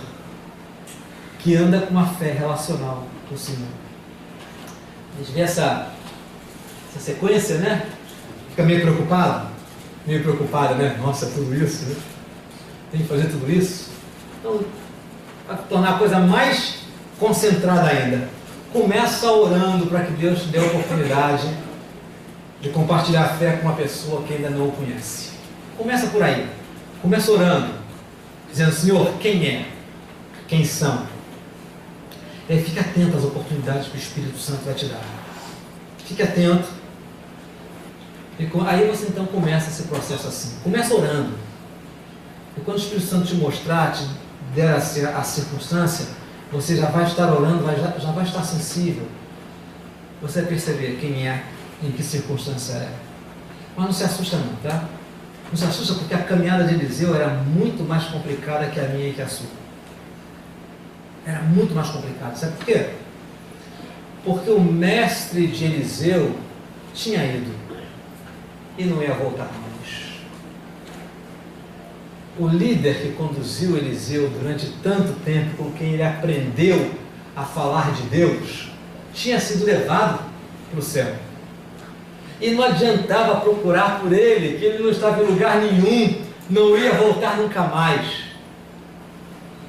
que anda com uma fé relacional com o Senhor. A gente vê essa sequência, né? Fica meio preocupado, né? Nossa, tudo isso, né? Tem que fazer tudo isso? Então, para tornar a coisa mais concentrada ainda, começa orando para que Deus te dê a oportunidade de compartilhar a fé com uma pessoa que ainda não o conhece. Começa por aí. Começa orando, dizendo, Senhor, quem é? Quem são? E aí fica atento às oportunidades que o Espírito Santo vai te dar. Fique atento. E aí você então começa esse processo assim. Começa orando. E quando o Espírito Santo te mostrar, te der a circunstância, você já vai estar orando, já vai estar sensível. Você vai perceber quem é, em que circunstância é. Mas não se assusta não, tá? Não se assusta porque a caminhada de Eliseu era muito mais complicada que a minha e que a sua. Era muito mais complicado. Sabe por quê? Porque o mestre de Eliseu tinha ido e não ia voltar mais. O líder que conduziu Eliseu durante tanto tempo, com quem ele aprendeu a falar de Deus, tinha sido levado para o céu. E não adiantava procurar por ele, que ele não estava em lugar nenhum, não ia voltar nunca mais.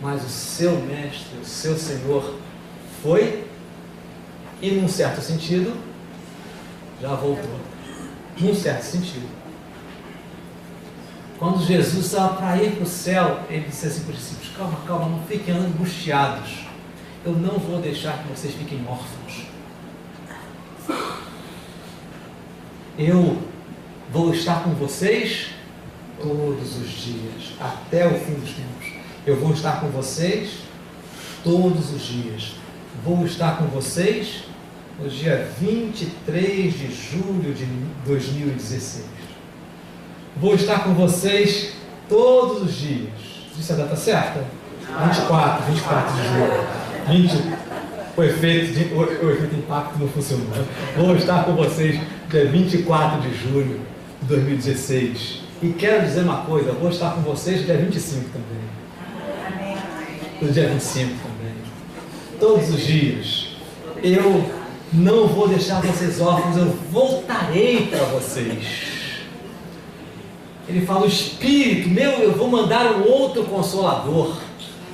Mas o seu mestre, o seu Senhor, foi e, num certo sentido, já voltou. Num certo sentido. Quando Jesus estava para ir para o céu, ele disse assim para os discípulos, calma, não fiquem angustiados. Eu não vou deixar que vocês fiquem órfãos. Eu vou estar com vocês todos os dias, até o fim dos tempos. Eu vou estar com vocês todos os dias. Vou estar com vocês no dia 23 de julho de 2016. Vou estar com vocês todos os dias. Disse a data certa? 24 de julho. O efeito impacto não funcionou. Vou estar com vocês dia 24 de julho de 2016. E quero dizer uma coisa, vou estar com vocês dia 25 também. No dia 25 também. Todos os dias. Eu não vou deixar vocês órfãos, eu voltarei para vocês. Ele fala, o Espírito, eu vou mandar um outro Consolador.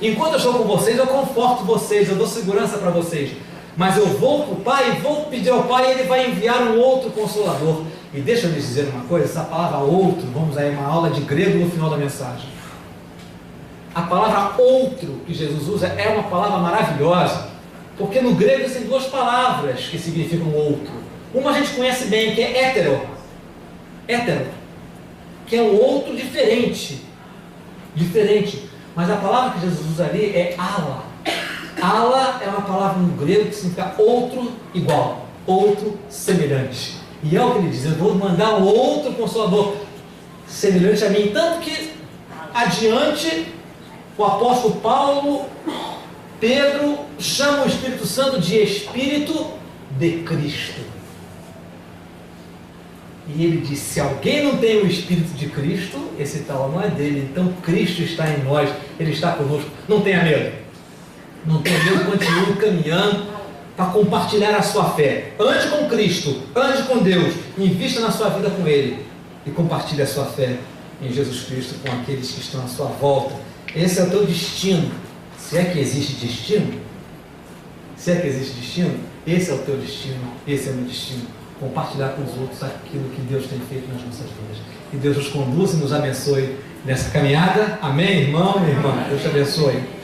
Enquanto eu estou com vocês, eu conforto vocês, eu dou segurança para vocês. Mas eu vou para o Pai, vou pedir ao Pai, e Ele vai enviar um outro Consolador. E deixa eu lhes dizer uma coisa, essa palavra outro, vamos aí, uma aula de grego no final da mensagem. A palavra outro que Jesus usa é uma palavra maravilhosa, porque no grego tem duas palavras que significam outro. Uma a gente conhece bem, que é hétero, que é um outro diferente. Mas a palavra que Jesus usa ali é ala. Ala é uma palavra no grego que significa outro igual, outro semelhante. E é o que ele diz, eu vou mandar um outro Consolador semelhante a mim. Tanto que adiante o apóstolo Paulo, Pedro, chama o Espírito Santo de Espírito de Cristo. E ele diz, se alguém não tem o Espírito de Cristo, esse tal não é dele. Então Cristo está em nós, Ele está conosco. Não tenha medo. Não tenha medo, continue caminhando para compartilhar a sua fé. Ande com Cristo, ande com Deus, invista na sua vida com Ele e compartilhe a sua fé em Jesus Cristo com aqueles que estão à sua volta. Esse é o teu destino. Se é que existe destino, esse é o teu destino, esse é o meu destino. compartilhar com os outros aquilo que Deus tem feito nas nossas vidas. Que Deus nos conduza e nos abençoe nessa caminhada. Amém, irmão e irmã? Deus te abençoe.